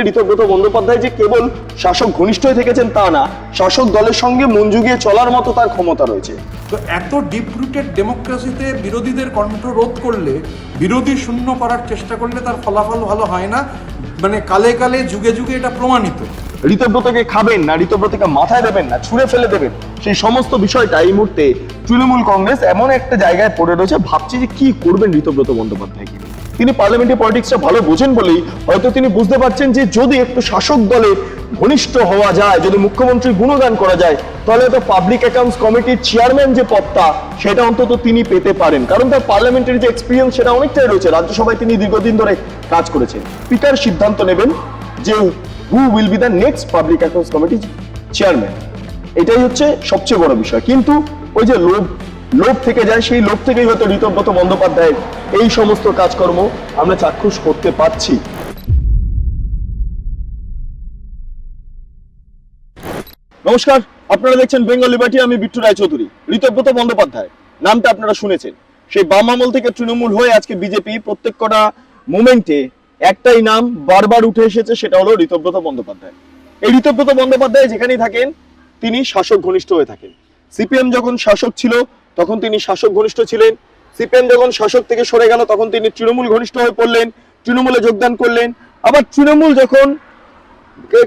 ঋতব্রত বন্দ্যোপাধ্যায় যে কেবল শাসক ঘনিষ্ঠই থেকেছেন তা না, শাসক দলের সঙ্গে মন জুগিয়ে চলার মতো তার ক্ষমতা রয়েছে। তো এত ডিপ রুটেড ডেমোক্রেসিতে বিরোধীদের কণ্ঠ রোধ করলে, বিরোধী শূন্য করার চেষ্টা করলে তার ফলাফল ভালো হয় না। মানে কালে কালে যুগে যুগে এটা প্রমাণিত। ঋতব্রতকে খাবেন না, ঋতব্রতকে মাথায় দেবেন না, ছুঁড়ে ফেলে দেবেন, সেই সমস্ত বিষয়টা এই মুহূর্তে তৃণমূল কংগ্রেস এমন একটা জায়গায় পড়ে রয়েছে, ভাবছে যে কি করবেন ঋতব্রত বন্দ্যোপাধ্যায়কে। তিনি পার্লামেন্টারি পলিটিক্সটা ভালো বোঝেন বলেই হয়তো তিনি বুঝতে পারছেন যে যদি একটু শাসক দলে ঘনিষ্ঠ হওয়া যায়, যদি মুখ্যমন্ত্রী গুণগান করা যায়, তাহলে হয়তো পাবলিক অ্যাকাউন্টস কমিটির চেয়ারম্যান যে পদটা সেটা অন্তত তিনি পেতে পারেন, কারণ তার পার্লামেন্টারি যে এক্সপিরিয়েন্স সেটা অনেকটাই রয়েছে। রাজ্যসভায় তিনি দীর্ঘদিন ধরে কাজ করেছেন। স্পিকার সিদ্ধান্ত নেবেন যে who will be the next public accounts committee chairman. এটাই হচ্ছে সবচেয়ে বড় বিষয়। কিন্তু ওই যে লোভ থেকে যায়, সেই লোভ থেকেই হয়তো ঋতব্রত বন্দ্যোপাধ্যায়ের এই সমস্ত কাজকর্ম আমরা চাক্ষুষ করতে পারছি। নমস্কার, আপনারা দেখছেন বেঙ্গল লিবার্টি, আমি বিট্টু রায়চৌধুরী। ঋতব্রত বন্দ্যোপাধ্যায় নামটা আপনারা শুনেছেন। সেই বাম আমল থেকে তৃণমূল হয়ে আজকে বিজেপি, প্রত্যেকটা মোমেন্টে একটাই নাম বারবার উঠে এসেছে, সেটা হলো ঋতব্রত বন্দ্যোপাধ্যায়। এই ঋতব্রত বন্দ্যোপাধ্যায় যেখানেই থাকেন তিনি শাসক ঘনিষ্ঠ হয়ে থাকেন। সিপিএম যখন শাসক ছিল তখন তিনি শাসক ঘনিষ্ঠ ছিলেন। সিপিএম যখন শাসক থেকে সরে গেল তখন তিনি তৃণমূল ঘনিষ্ঠ হয়ে পড়লেন, তৃণমূলে যোগদান করলেন। আবার তৃণমূল যখন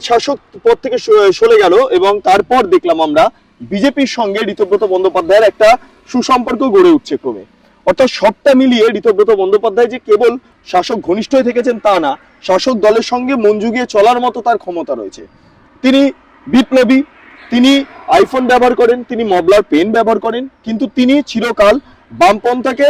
শাসক পদ থেকে সরে গেল এবং তারপর দেখলাম আমরা বিজেপির সঙ্গে ঋতব্রত বন্দ্যোপাধ্যায়ের একটা সুসম্পর্ক গড়ে উঠছে ক্রমে। অর্থাৎ সবটা মিলিয়ে ঋতব্রত বন্দ্যোপাধ্যায় যে কেবল শাসক ঘনিষ্ঠই থেকেছেন তা না, শাসক দলের সঙ্গে মন জুগিয়ে চলার মতো তার ক্ষমতা রয়েছে। তিনি বিপ্লবী, তিনি আইফোন ব্যবহার করেন, তিনি মবলার পেন ব্যবহার করেন, কিন্তু তিনি চিরকাল বামপন্থাকে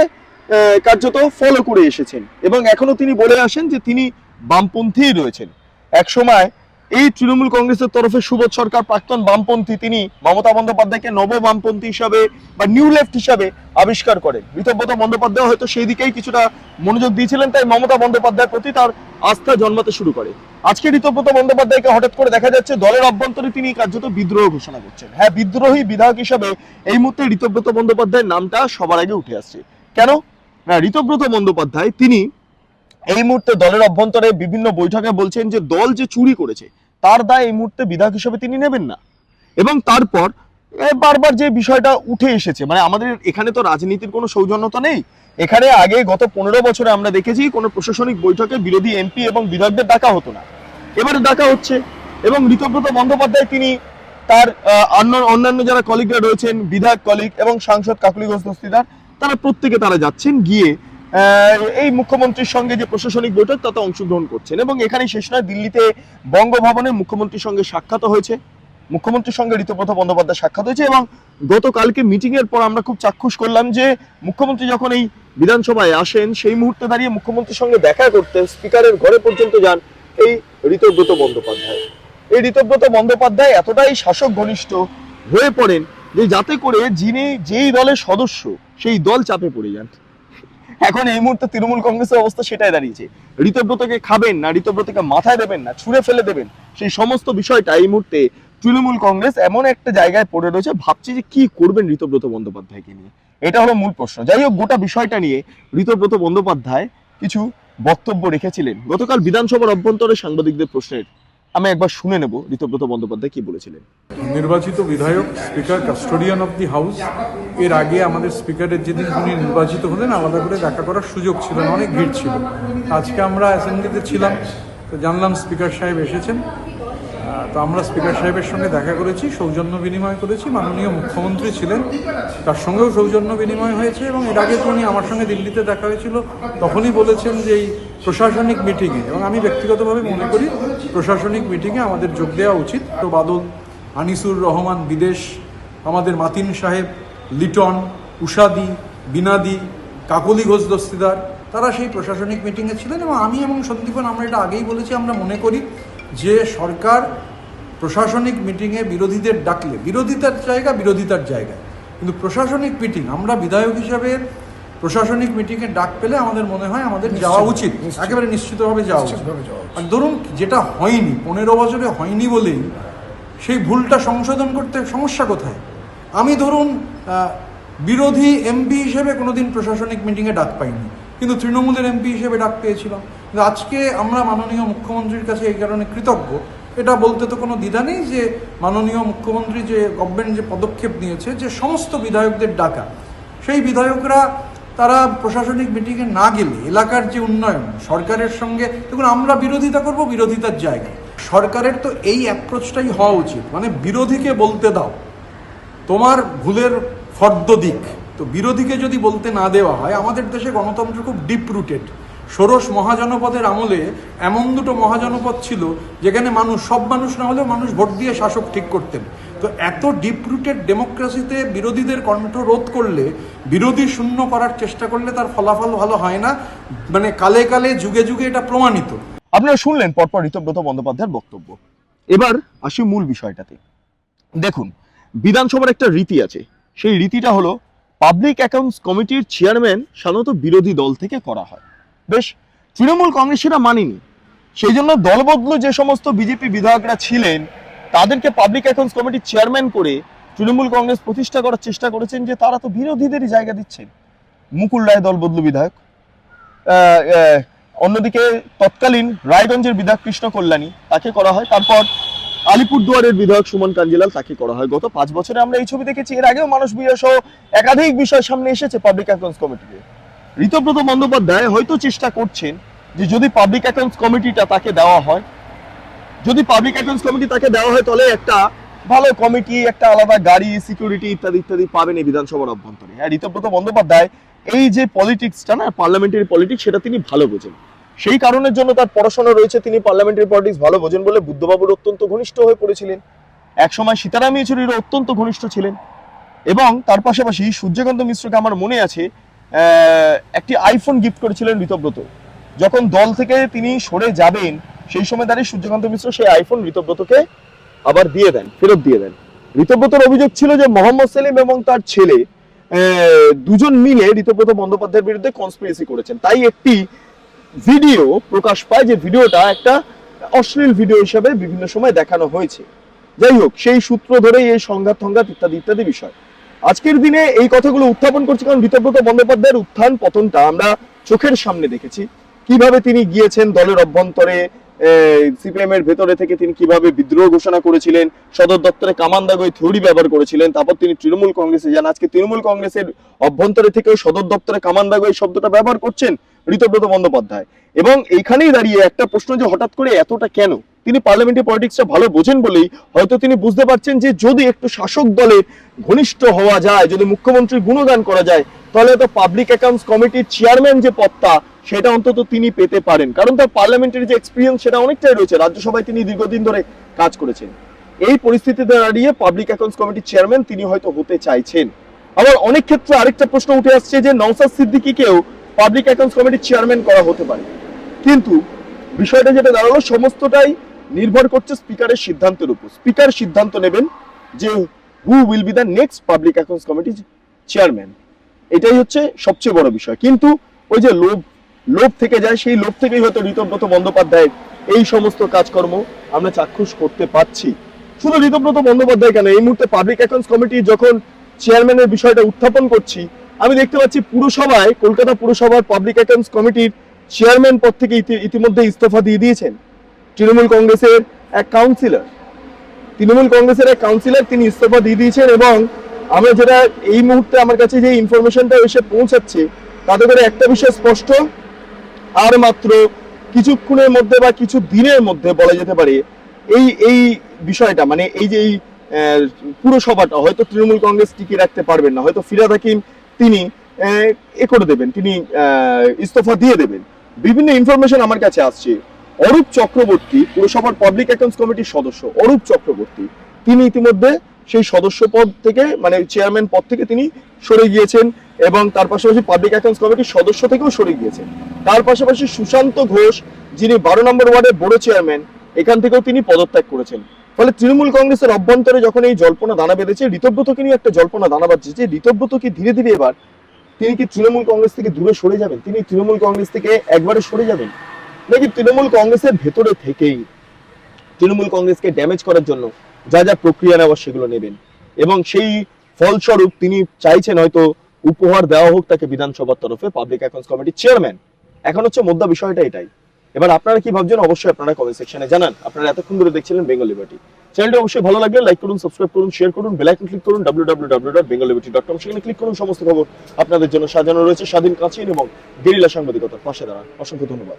কার্যত ফলো করে এসেছেন এবং এখনো তিনি বলে আসেন যে তিনি বামপন্থী রয়েছেন। একসময় এই তৃণমূল কংগ্রেসের তরফে সুবোধ সরকার, প্রাক্তন বামপন্থী, তিনি মমতা বন্দ্যোপাধ্যায়কে নব বামপন্থী হিসাবে বা নিউ লেফট হিসাবে আবিষ্কার করেন। ঋতব্রত বন্দ্যোপাধ্যায় হয়তো সেই দিকেই কিছুটা মনোযোগ দিয়েছিলেন, তাই মমতা বন্দ্যোপাধ্যায়ের প্রতি তার আস্থা জন্মাতে শুরু করে। আজকে ঋতব্রত বন্দ্যোপাধ্যায়কে হঠাৎ করে দেখা যাচ্ছে দলের অভ্যন্তরে তিনি কার্যত বিদ্রোহ ঘোষণা করছেন। হ্যাঁ, বিদ্রোহী বিধায়ক হিসাবে এই মুহূর্তে ঋতব্রত বন্দ্যোপাধ্যায়ের নামটা সবার আগে উঠে আসছে। কেন না, ঋতব্রত বন্দ্যোপাধ্যায় তিনি এই মুহূর্তে দলের অভ্যন্তরে বিভিন্ন বৈঠকে বলছেন যে দল যে চুরি করেছে তার দায় এই মুহূর্তে বিধায়ক হিসেবে তিনি নেবেন না। এবং তারপর বারবার যে বিষয়টা উঠে এসেছে, মানে আমাদের এখানে তো রাজনীতির কোনো সৌজন্যতা নেই। এখানে আগে গত 15 বছরে আমরা দেখেছি কোনো প্রশাসনিক বৈঠকে বিরোধী এমপি এবং বিধায়কদের ডাকা হতো না, এবারে ডাকা হচ্ছে। এবং ঋতব্রত বন্দ্যোপাধ্যায় তিনি তার অন্যান্য যারা কলিগরা রয়েছেন, বিধায়ক কলিগ এবং সাংসদ কাকলি ঘোষ দস্তিদার, তারা প্রত্যেকে তারা যাচ্ছেন, গিয়ে এই মুখ্যমন্ত্রীর সঙ্গে যে প্রশাসনিক বৈঠক তাতে অংশগ্রহণ করছেন। এবং এখানেই শেষ নয়, দিল্লিতে বঙ্গভবনে মুখ্যমন্ত্রীর সঙ্গে সাক্ষাৎ হয়েছে, মুখ্যমন্ত্রীর সঙ্গে ঋতব্রত বন্দ্যোপাধ্যায় সাক্ষাৎ হয়েছে। এবং গতকালকে মিটিং এর পর আমরা খুব চাক্ষুষ করলাম যে মুখ্যমন্ত্রী যখন এই বিধানসভায় আসেন সেই মুহূর্তে দাঁড়িয়ে মুখ্যমন্ত্রীর সঙ্গে দেখা করতে স্পিকারের ঘরে পর্যন্ত যান এই ঋতব্রত বন্দ্যোপাধ্যায়। এই ঋতব্রত বন্দ্যোপাধ্যায় এতটাই শাসক ঘনিষ্ঠ হয়ে পড়েন যে যাতে করে যেই দলের সদস্য সেই দল চাপে পড়ে যান। এখন এই মুহূর্তে তৃণমূল কংগ্রেসের অবস্থা সেটাই দাঁড়িয়েছে। ঋতব্রতকে খাবেন না, ঋতব্রতকে মাথায় দেবেন না, ছুঁড়ে ফেলে দেবেন, সেই সমস্ত বিষয়টা এই মুহূর্তে তৃণমূল কংগ্রেস এমন একটা জায়গায় পড়ে রয়েছে, ভাবছে যে কি করবেন ঋতব্রত বন্দ্যোপাধ্যায়কে নিয়ে। এটা হলো মূল প্রশ্ন। যাই হোক, গোটা বিষয়টা নিয়ে ঋতব্রত বন্দ্যোপাধ্যায় কিছু বক্তব্য রেখেছিলেন গতকাল বিধানসভার অভ্যন্তরে সাংবাদিকদের প্রশ্নের। আমি একবার শুনে নেব ঋতব্রত বন্দ্যোপাধ্যায় কি বলেছিলেন। নির্বাচিত বিধায়ক, speaker, custodian of the house. এর আগে আমাদের স্পিকারের যেদিন উনি নির্বাচিত হলেন আলাদা করে দেখা করার সুযোগ ছিল না, অনেক ভিড় ছিল। আজকে আমরা অ্যাসেম্বলিতে ছিলাম, তো জানলাম স্পিকার সাহেব এসেছেন। তো আমরা স্পিকার সাহেবের সঙ্গে দেখা করেছি, সৌজন্য বিনিময় করেছি। মাননীয় মুখ্যমন্ত্রী ছিলেন, তার সঙ্গেও সৌজন্য বিনিময় হয়েছে। এবং এর আগে তো উনি আমার সঙ্গে দিল্লিতে দেখা হয়েছিল, তখনই বলেছেন যে এই প্রশাসনিক মিটিংয়ে, এবং আমি ব্যক্তিগতভাবে মনে করি প্রশাসনিক মিটিংয়ে আমাদের যোগ দেওয়া উচিত। তো বাদল, আনিসুর রহমান বিদেশ, আমাদের মাতিন সাহেব, লিটন, উষাদি, বিনাদি, কাকলি ঘোষ দস্তিদার, তারা সেই প্রশাসনিক মিটিংয়ে ছিলেন। এবং আমি এবং সন্দীপন আমরা এটা আগেই বলেছি, আমরা মনে করি যে সরকার প্রশাসনিক মিটিংয়ে বিরোধীদের ডাকলে বিরোধিতার জায়গায়, কিন্তু প্রশাসনিক মিটিং, আমরা বিধায়ক হিসাবে প্রশাসনিক মিটিংয়ে ডাক পেলে আমাদের মনে হয় আমাদের যাওয়া উচিত, একেবারে নিশ্চিতভাবে যাওয়া উচিত। আর ধরুন যেটা হয়নি, 15 বছরে হয়নি বলেই সেই ভুলটা সংশোধন করতে সমস্যা কোথায়? আমি ধরুন বিরোধী এমপি হিসেবে কোনোদিন প্রশাসনিক মিটিংয়ে ডাক পাইনি, কিন্তু তৃণমূলের এমপি হিসেবে ডাক পেয়েছিলাম। কিন্তু আজকে আমরা মাননীয় মুখ্যমন্ত্রীর কাছে এই কারণে কৃতজ্ঞ, এটা বলতে তো কোনো দ্বিধা নেই যে মাননীয় মুখ্যমন্ত্রী যে গভর্নমেন্ট যে পদক্ষেপ নিয়েছে, যে সমস্ত বিধায়কদের ডাকা, সেই বিধায়করা তারা প্রশাসনিক মিটিংয়ে না গেলে এলাকার যে উন্নয়ন সরকারের সঙ্গে, দেখুন আমরা বিরোধিতা করব বিরোধিতার জায়গায়, সরকারের তো এই অ্যাপ্রোচটাই হওয়া উচিত, মানে বিরোধীকে বলতে দাও তোমার ভুলের ফর্দ দিক। তো বিরোধীকে যদি বলতে না দেওয়া হয়, আমাদের দেশে গণতন্ত্র খুব ডিপ রুটেড। ষোড়শ মহাজনপদের আমলে এমন দুটো মহাজনপদ ছিল যেখানে সব মানুষ না হলেও মানুষ ভোট দিয়ে শাসক ঠিক করতেন। তো এত ডিপ রুটেড ডেমোক্রেসিতে বিরোধীদের কণ্ঠ রোধ করলে, বিরোধী শূন্য করার চেষ্টা করলে তার ফলাফল ভালো হয় না, মানে কালে কালে যুগে যুগে এটা প্রমাণিত। আপনারা শুনলেন পরপর ঋতব্রত বন্দ্যোপাধ্যায়ের বক্তব্য। এবার আসি মূল বিষয়টাতে। দেখুন, বিধানসভার একটা রীতি আছে, সেই রীতিটা হলো পাবলিক অ্যাকাউন্টস কমিটির চেয়ারম্যান সাধারণত বিরোধী দল থেকে করা হয়। বেশ, তৃণমূল কংগ্রেসীরা মানেনি, সেই জন্য দলবদলু যে সমস্ত বিজেপি বিধায়করা ছিলেন তাদেরকে পাবলিক অ্যাকাউন্টস কমিটির চেয়ারম্যান করে তৃণমূল কংগ্রেস প্রতিষ্ঠা করার চেষ্টা করেছেন যে তারা তো বিরোধীদেরই জায়গা দিচ্ছেন। মুকুল রায় দলবদলু বিধায়ক, অন্যদিকে তৎকালীন রায়গঞ্জের বিধায়ক কৃষ্ণ কল্যাণী, তাকে করা হয়। তারপর আলিপুরদুয়ারের বিধায়ক সুমন কাঞ্জিলাল, তাকে করা হয়। গত 5 বছরে আমরা এই ছবি দেখেছি। এর আগেও মানুষ বিয়ে সহ একাধিক বিষয় সামনে এসেছে পাবলিক অ্যাকাউন্টস কমিটিতে। ঋতব্রত বন্দ্যোপাধ্যায় হয়তো চেষ্টা করছেন যে যদি পাবলিক অ্যাকাউন্টস কমিটিটা তাকে দেওয়া হয়, যদি পাবলিক অ্যাকাউন্টস কমিটি তাকে দেওয়া হয়, তাহলে একটা ভালো কমিটি, একটা আলাদা গাড়ি, সিকিউরিটি ইত্যাদি ইত্যাদি পাবেন এই বিধানসভার অভ্যন্তরে। হ্যাঁ, ঋতব্রত বন্দ্যোপাধ্যায় এই যে পলিটিক্সটা না, পার্লামেন্টারি পলিটিক্স, সেটা তিনি ভালো বোঝেন। সেই কারণের জন্য তার পড়াশোনা রয়েছে, তিনি পার্লামেন্টারি পলিটিক্স ভালো বোঝেন বলে বুদ্ধবাবুর অত্যন্ত ঘনিষ্ঠ হয়ে পড়েছিলেন। একসময় সীতারাম ইয়েচুরিরও অত্যন্ত ঘনিষ্ঠ ছিলেন। এবং তার পাশাপাশি সূর্যকান্ত মিশ্রকে আমার মনে আছে একটি আইফোন গিফট করেছিলেন ঋতব্রত। যখন দল থেকে তিনি সরে যাবেন, সেই সময় দাঁড়িয়ে সূর্যকান্ত মিশ্র সেই আইফোন ঋতব্রতকে আবার দিয়ে দেন, ফেরত দিয়ে দেন। ঋতব্রতর অভিযোগ ছিল যে মোহাম্মদ সেলিম এবং তার ছেলে দুজন মিলে ঋতব্রত বন্দ্যোপাধ্যায়ের বিরুদ্ধে কনস্পিরেসি করেছেন। তাই একটি ভিডিও প্রকাশ পায়, যে ভিডিওটা একটা অশ্লীল ভিডিও হিসেবে বিভিন্ন সময় দেখানো হয়েছে। যাই হোক, সেই সূত্র ধরেই এই সংঘাত ইত্যাদি ইত্যাদি বিষয় আজকের দিনে এই কথাগুলো উত্থাপন করছে, কারণ ঋতব্রত বন্দ্যোপাধ্যায়ের উত্থান পতনটা আমরা চোখের সামনে দেখেছি। কিভাবে তিনি গিয়েছেন দলের অভ্যন্তরে, সিপিএম এর ভেতরে থেকে তিনি কিভাবে বিদ্রোহ ঘোষণা করেছিলেন, সদর দপ্তরে কামান্দাগোই থিওরি ব্যবহার করেছিলেন, তারপর তিনি তৃণমূল কংগ্রেসে যান। আজকে তৃণমূল কংগ্রেসের অভ্যন্তরে থেকেও সদর দপ্তরে কামান্দাগোই শব্দটা ব্যবহার করছেন ঋতব্রত বন্দ্যোপাধ্যায়। এবং এইখানেই দাঁড়িয়ে একটা প্রশ্ন, যে হঠাৎ করে এতটা কেন? তিনি পার্লামেন্টারি পলিটিক্সটা ভালো বোঝেন বলেই হয়তো তিনি বুঝতে পারছেন যে যদি একটু শাসক দলের ঘনিষ্ঠ হওয়া যায়, যদি মুখ্যমন্ত্রীর গুণগান করা যায়, তাহলে তো পাবলিক অ্যাকাউন্টস কমিটির চেয়ারম্যান যে পদটা, সেটা অন্তত তিনি পেতে পারেন। কারণ তার পার্লামেন্টারি যে এক্সপিরিয়েন্স, সেটা অনেকটাই রয়েছে, রাজ্যসভায় তিনি দীর্ঘদিন ধরে কাজ করেছেন। এই পরিস্থিতিতে দাঁড়িয়ে পাবলিক অ্যাকাউন্টস কমিটির চেয়ারম্যান তিনি হয়তো হতে চাইছেন। আবার অনেক ক্ষেত্রে আরেকটা প্রশ্ন উঠে আসছে যে নওশাদ সিদ্দিকীকেও পাবলিক অ্যাকাউন্টস কমিটির চেয়ারম্যান করা হতে পারে। কিন্তু বিষয়টা যেটা দাঁড়ালো, সমস্তটাই নির্ভর করছে স্পিকারের সিদ্ধান্তের উপর। স্পিকার সিদ্ধান্ত নেবেন যে who will be the next public accounts কমিটির চেয়ারম্যান। এটাই হচ্ছে সবচেয়ে বড় বিষয়। কিন্তু ওই যে লোভ থেকে যায়, সেই লোভ থেকেই হয়তো ঋতব্রত বন্দ্যোপাধ্যায়ের এই সমস্ত কাজকর্ম আমরা চাক্ষুষ করতে পারছি। শুধু ঋতব্রত বন্দ্যোপাধ্যায় কেন, এই মুহূর্তে পাবলিক অ্যাকাউন্টস কমিটি যখন চেয়ারম্যানের বিষয়টা উত্থাপন করছি, আমি দেখতে পাচ্ছি পুরসভায়, কলকাতা পুরসভার পাবলিক অ্যাকাউন্টস কমিটির চেয়ারম্যান পদ থেকে ইতিমধ্যে ইস্তফা দিয়ে দিয়েছেন তৃণমূল কংগ্রেসের এক কাউন্সিলর। তিনি ইস্তফা দিয়ে দিয়েছেন। এবং আমরা যেটা এই মুহূর্তে আমার কাছে যে ইনফরমেশনটা এসে পৌঁছাচ্ছে, তাতে করে একটা বিষয় স্পষ্ট, আর মাত্র কিছুক্ষণের মধ্যে বা কিছু দিনের মধ্যে বলা যেতে পারে এই বিষয়টা, মানে এই যে এই পুরসভাটা হয়তো তৃণমূল কংগ্রেস টিকিয়ে রাখতে পারবেন না। হয়তো ফিরহাদ হাকিম তিনি করে দেবেন, তিনি ইস্তফা দিয়ে দেবেন। বিভিন্ন ইনফরমেশন আমার কাছে আসছে। অরূপ চক্রবর্তী, পুরসভার পাবলিক অ্যাকাউন্টস কমিটির সদস্য অরূপ চক্রবর্তী, তিনি ইতিমধ্যে সেই সদস্য পদ থেকে, মানে চেয়ারম্যান পদ থেকে তিনি সরে গিয়েছেন। এবং তার পাশাপাশি পাবলিক অ্যাকাউন্টস কমিটির সদস্য থেকেও সরে গিয়েছেন। তার পাশাপাশি সুশান্ত ঘোষ, যিনি 12 নম্বর ওয়ার্ডের বড় চেয়ারম্যান, এখান থেকেও তিনি পদত্যাগ করেছেন। ফলে তৃণমূল কংগ্রেসের অভ্যন্তরে যখন এই জল্পনা দানা বেঁধেছে, ঋতব্রতকে নিয়ে একটা জল্পনা দানা বাঁধছে যে ঋতব্রত কি ধীরে ধীরে এবার তিনি কি তৃণমূল কংগ্রেস থেকে দূরে সরে যাবেন, তিনি তৃণমূল কংগ্রেস থেকে একবারে সরে যাবেন, নাকি তৃণমূল কংগ্রেসের ভেতরে থেকেই তৃণমূল কংগ্রেসকে ড্যামেজ করার জন্য যা যা প্রক্রিয়া নেওয়ার সেগুলো নেবেন। এবং সেই ফলস্বরূপ তিনি চাইছেন হয়তো উপহার দেওয়া হোক তাকে বিধানসভার তরফে পাবলিক অ্যাকাউন্টস কমিটির চেয়ারম্যান। এখন হচ্ছে মুদ্রা বিষয়টা এটাই। এবার আপনারা কি ভাবছেন অবশ্যই আপনারা কমেন্ট সেকশনে জানান। আপনারা এতক্ষণ ধরে দেখছিলেন বেঙ্গল লিবার্টি। চ্যানেলটি অবশ্যই ভালো লাগলে লাইক করুন, সাবস্ক্রাইব করুন, শেয়ার করুন, বেল আইকন ক্লিক করুন, www.bengalliberty.com সেখানে ক্লিক করুন। সমস্ত খবর আপনাদের জন্য সাজানো রয়েছে স্বাধীন, কাছের এবং গেরিলা সাংবাদিকতার পাশে দাঁড়ান। অসংখ্য ধন্যবাদ।